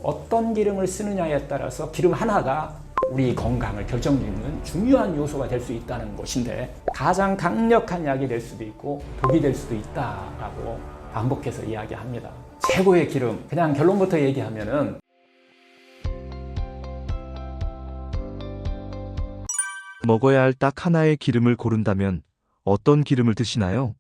어떤 기름을 쓰느냐에 따라서 기름 하나가 우리 건강을 결정짓는 중요한 요소가 될 수 있다는 것인데, 가장 강력한 약이 될 수도 있고 독이 될 수도 있다라고 반복해서 이야기합니다. 최고의 기름, 그냥 결론부터 얘기하면은 먹어야 할 딱 하나의 기름을 고른다면 어떤 기름을 드시나요?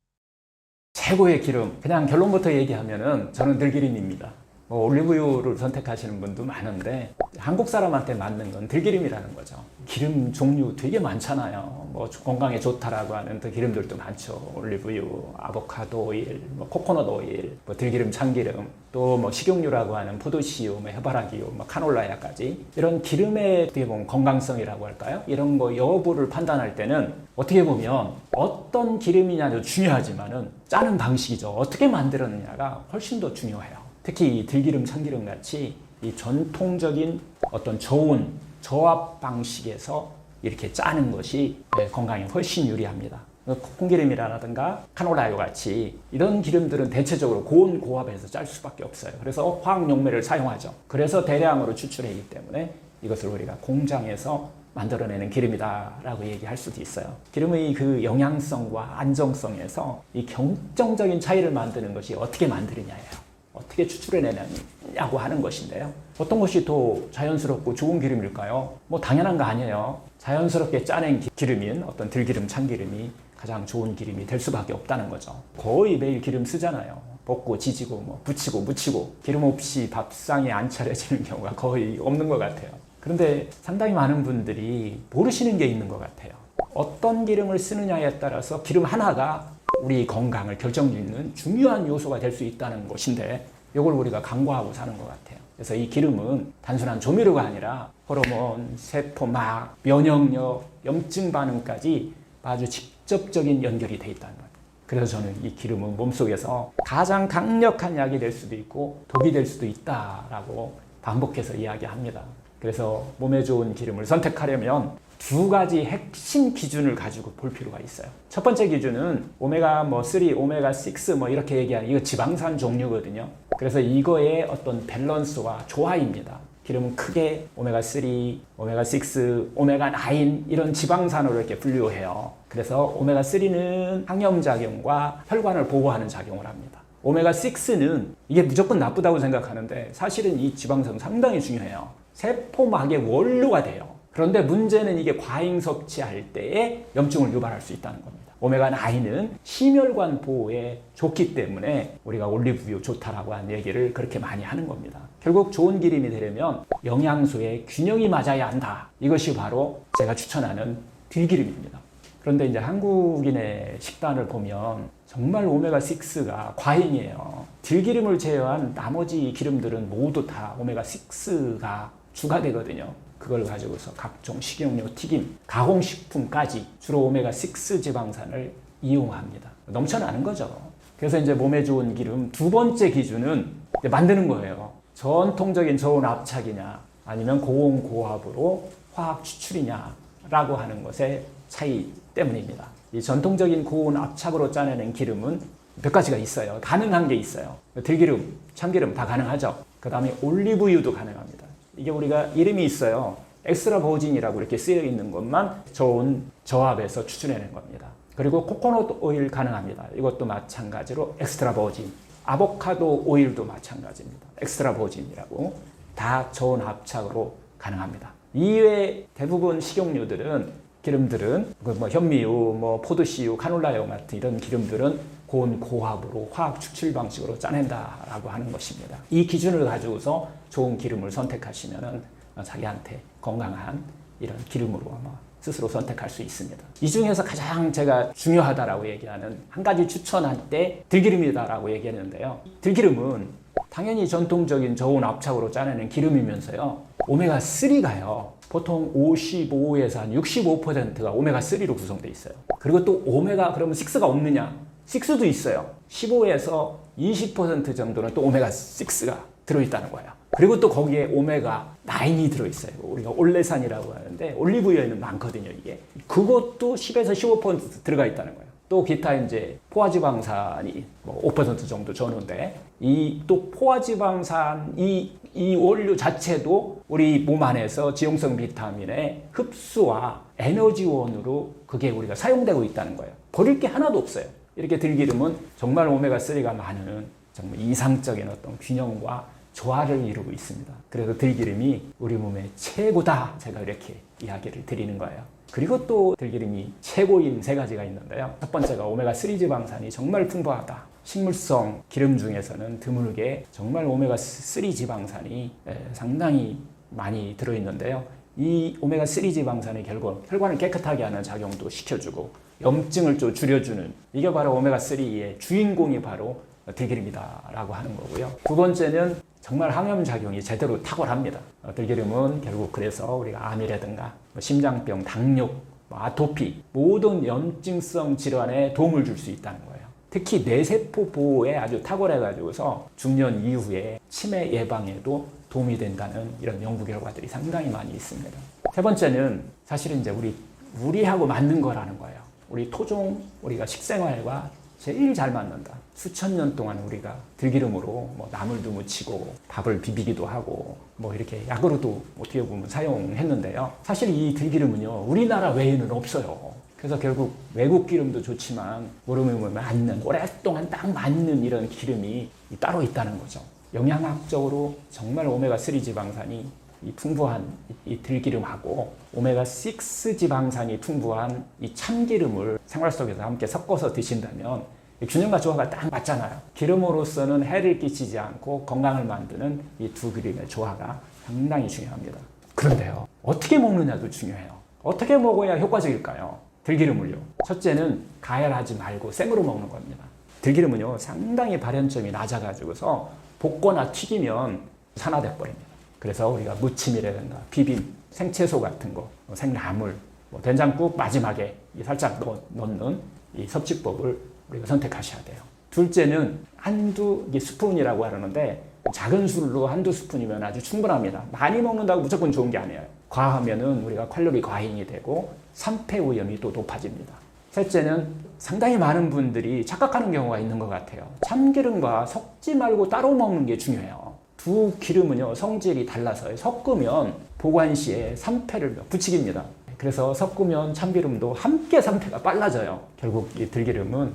최고의 기름, 그냥 결론부터 얘기하면은 저는 들기름입니다. 올리브유를 선택하시는 분도 많은데 한국 사람한테 맞는 건 들기름이라는 거죠. 기름 종류 되게 많잖아요. 건강에 좋다라고 하는 기름들도 많죠. 올리브유, 아보카도 오일, 코코넛 오일, 들기름, 참기름, 또 식용유라고 하는 포도씨유, 해바라기유, 카놀라야까지 이런 기름의 어떻게 보면 건강성이라고 할까요? 이런 거 여부를 판단할 때는 어떻게 보면 어떤 기름이냐도 중요하지만은 짜는 방식이죠. 어떻게 만들었느냐가 훨씬 더 중요해요. 특히 들기름, 참기름 같이 이 전통적인 어떤 저온, 저압 방식에서 이렇게 짜는 것이 건강에 훨씬 유리합니다. 콩기름이라든가 카놀라유 같이 이런 기름들은 대체적으로 고온 고압에서 짤 수밖에 없어요. 그래서 화학용매를 사용하죠. 그래서 대량으로 추출하기 때문에 이것을 우리가 공장에서 만들어내는 기름이다라고 얘기할 수도 있어요. 기름의 그 영양성과 안정성에서 이 결정적인 차이를 만드는 것이 어떻게 만드느냐예요. 어떻게 추출해내냐고 하는 것인데요. 어떤 것이 더 자연스럽고 좋은 기름일까요? 당연한 거 아니에요. 자연스럽게 짜낸 기름인 어떤 들기름, 참기름이 가장 좋은 기름이 될 수밖에 없다는 거죠. 거의 매일 기름 쓰잖아요. 볶고 지지고 부치고 묻히고 기름 없이 밥상에 안 차려지는 경우가 거의 없는 것 같아요. 그런데 상당히 많은 분들이 모르시는 게 있는 것 같아요. 어떤 기름을 쓰느냐에 따라서 기름 하나가 우리 건강을 결정짓는 중요한 요소가 될 수 있다는 것인데, 이걸 우리가 간과하고 사는 것 같아요. 그래서 이 기름은 단순한 조미료가 아니라 호르몬, 세포막, 면역력, 염증 반응까지 아주 직접적인 연결이 돼 있다는 거예요. 그래서 저는 이 기름은 몸속에서 가장 강력한 약이 될 수도 있고 독이 될 수도 있다라고 반복해서 이야기합니다. 그래서 몸에 좋은 기름을 선택하려면 두 가지 핵심 기준을 가지고 볼 필요가 있어요. 첫 번째 기준은 오메가3, 오메가6 이렇게 얘기하는 이거 지방산 종류거든요. 그래서 이거의 어떤 밸런스와 조화입니다. 기름은 크게 오메가3, 오메가6, 오메가9 이런 지방산으로 이렇게 분류해요. 그래서 오메가3는 항염작용과 혈관을 보호하는 작용을 합니다. 오메가6는 이게 무조건 나쁘다고 생각하는데 사실은 이 지방산은 상당히 중요해요. 세포막의 원료가 돼요. 그런데 문제는 이게 과잉 섭취할 때에 염증을 유발할 수 있다는 겁니다. 오메가9는 심혈관 보호에 좋기 때문에 우리가 올리브유 좋다라고 하는 얘기를 그렇게 많이 하는 겁니다. 결국 좋은 기름이 되려면 영양소의 균형이 맞아야 한다. 이것이 바로 제가 추천하는 들기름입니다. 그런데 이제 한국인의 식단을 보면 정말 오메가6가 과잉이에요. 들기름을 제외한 나머지 기름들은 모두 다 오메가6가 주가 되거든요. 그걸 가지고서 각종 식용유, 튀김, 가공식품까지 주로 오메가6 지방산을 이용합니다. 넘쳐나는 거죠. 그래서 이제 몸에 좋은 기름 두 번째 기준은 만드는 거예요. 전통적인 저온 압착이냐 아니면 고온 고압으로 화학 추출이냐라고 하는 것의 차이 때문입니다. 이 전통적인 고온 압착으로 짜내는 기름은 몇 가지가 있어요. 가능한 게 있어요. 들기름, 참기름 다 가능하죠. 그 다음에 올리브유도 가능합니다. 이게 우리가 이름이 있어요. 엑스트라 버진이라고 이렇게 쓰여 있는 것만 저온 저압에서 추출해낸 겁니다. 그리고 코코넛 오일 가능합니다. 이것도 마찬가지로 엑스트라 버진. 아보카도 오일도 마찬가지입니다. 엑스트라 버진이라고 다 저온 합착으로 가능합니다. 이외에 대부분 식용유들은 기름들은 현미유, 포도씨유, 카놀라유 같은 이런 기름들은 고온 고압으로 화학 추출 방식으로 짜낸다라고 하는 것입니다. 이 기준을 가지고서 좋은 기름을 선택하시면은 자기한테 건강한 이런 기름으로 아마 스스로 선택할 수 있습니다. 이 중에서 가장 제가 중요하다라고 얘기하는 한 가지 추천할 때 들기름이다라고 얘기했는데요. 들기름은 당연히 전통적인 저온 압착으로 짜내는 기름이면서요. 오메가3가요. 보통 55에서 한 65%가 오메가3로 구성되어 있어요. 그리고 또 오메가 그러면 6가 없느냐? 6도 있어요. 15에서 20% 정도는 또 오메가6가 들어있다는 거예요. 그리고 또 거기에 오메가9이 들어있어요. 우리가 올레산이라고 하는데 올리브유에는 많거든요, 이게. 그것도 10에서 15% 들어가 있다는 거예요. 또 기타 이제 포화지방산이 5% 정도 전후인데 이 또 포화지방산 이 원료 자체도 우리 몸 안에서 지용성 비타민의 흡수와 에너지원으로 그게 우리가 사용되고 있다는 거예요. 버릴 게 하나도 없어요. 이렇게 들기름은 정말 오메가3가 많은 정말 이상적인 어떤 균형과 조화를 이루고 있습니다. 그래서 들기름이 우리 몸의 최고다. 제가 이렇게 이야기를 드리는 거예요. 그리고 또 들기름이 최고인 3가지가 있는데요. 첫 번째가 오메가3 지방산이 정말 풍부하다. 식물성 기름 중에서는 드물게 정말 오메가3 지방산이 상당히 많이 들어있는데요. 이 오메가3 지방산이 결국 혈관을 깨끗하게 하는 작용도 시켜주고 염증을 좀 줄여주는, 이게 바로 오메가3의 주인공이 바로 들기름이다라고 하는 거고요. 두 번째는 정말 항염 작용이 제대로 탁월합니다. 들기름은 결국 그래서 우리가 암이라든가 심장병, 당뇨, 아토피 모든 염증성 질환에 도움을 줄 수 있다는 거예요. 특히 뇌세포 보호에 아주 탁월해가지고서 중년 이후에 치매 예방에도 도움이 된다는 이런 연구 결과들이 상당히 많이 있습니다. 세 번째는 사실은 이제 우리하고 맞는 거라는 거예요. 우리 토종, 우리가 식생활과 제일 잘 맞는다. 수천 년 동안 우리가 들기름으로 뭐 나물도 무치고 밥을 비비기도 하고 뭐 이렇게 약으로도 어떻게 보면 사용했는데요. 사실 이 들기름은요, 우리나라 외에는 없어요. 그래서 결국 외국 기름도 좋지만 우리 몸에 맞는, 오랫동안 딱 맞는 이런 기름이 따로 있다는 거죠. 영양학적으로 정말 오메가3 지방산이 이 풍부한 이 들기름하고 오메가6 지방산이 풍부한 이 참기름을 생활 속에서 함께 섞어서 드신다면 균형과 조화가 딱 맞잖아요. 기름으로서는 해를 끼치지 않고 건강을 만드는 이 두 기름의 조화가 상당히 중요합니다. 그런데요, 어떻게 먹느냐도 중요해요. 어떻게 먹어야 효과적일까요? 들기름을요. 첫째는 가열하지 말고 생으로 먹는 겁니다. 들기름은요, 상당히 발연점이 낮아가지고서 볶거나 튀기면 산화돼 버립니다. 그래서 우리가 무침이라든가 비빔, 생채소 같은 거, 생나물, 된장국 마지막에 살짝 넣는 이 섭취법을 우리가 선택하셔야 돼요. 둘째는 한두 스푼이라고 하는데 작은 술로 한두 스푼이면 아주 충분합니다. 많이 먹는다고 무조건 좋은 게 아니에요. 과하면은 우리가 칼로리 과잉이 되고 산패 위험이 또 높아집니다. 셋째는 상당히 많은 분들이 착각하는 경우가 있는 것 같아요. 참기름과 섞지 말고 따로 먹는 게 중요해요. 두 기름은요, 성질이 달라서 섞으면 보관 시에 산패를 부추깁니다. 그래서 섞으면 참기름도 함께 산패가 빨라져요. 결국 이 들기름은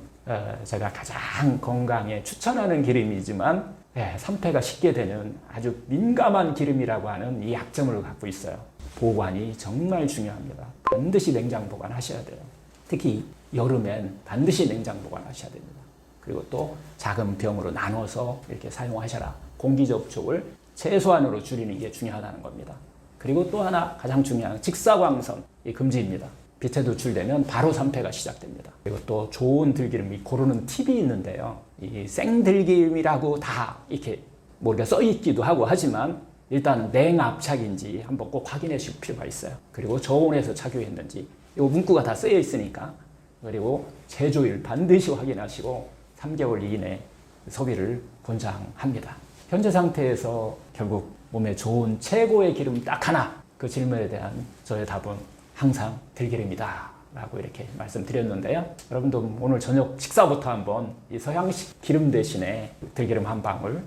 제가 가장 건강에 추천하는 기름이지만 산패가 쉽게 되는 아주 민감한 기름이라고 하는 이 약점을 갖고 있어요. 보관이 정말 중요합니다. 반드시 냉장 보관하셔야 돼요. 특히 여름엔 반드시 냉장 보관하셔야 됩니다. 그리고 또 작은 병으로 나눠서 이렇게 사용하셔라. 공기 접촉을 최소한으로 줄이는 게 중요하다는 겁니다. 그리고 또 하나 가장 중요한 직사광선 금지입니다. 빛에 노출되면 바로 산패가 시작됩니다. 그리고 또 좋은 들기름이 고르는 팁이 있는데요. 이 생들기름이라고 다 이렇게 우리가 써 있기도 하고 하지만 일단 냉압착인지 한번 꼭 확인해 주실 필요가 있어요. 그리고 저온에서 착유했는지 이 문구가 다 쓰여 있으니까. 그리고 제조일 반드시 확인하시고 3개월 이내 소비를 권장합니다. 현재 상태에서 결국 몸에 좋은 최고의 기름 딱 하나, 그 질문에 대한 저의 답은 항상 들기름이다 라고 이렇게 말씀드렸는데요. 여러분도 오늘 저녁 식사부터 한번 이 서양식 기름 대신에 들기름 한 방울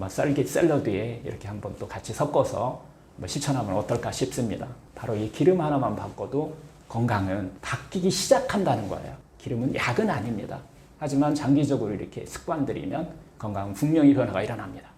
썰기 샐러드에 이렇게 한번 또 같이 섞어서 실천하면 어떨까 싶습니다. 바로 이 기름 하나만 바꿔도 건강은 바뀌기 시작한다는 거예요. 기름은 약은 아닙니다. 하지만 장기적으로 이렇게 습관 들이면 건강은 분명히 변화가 일어납니다.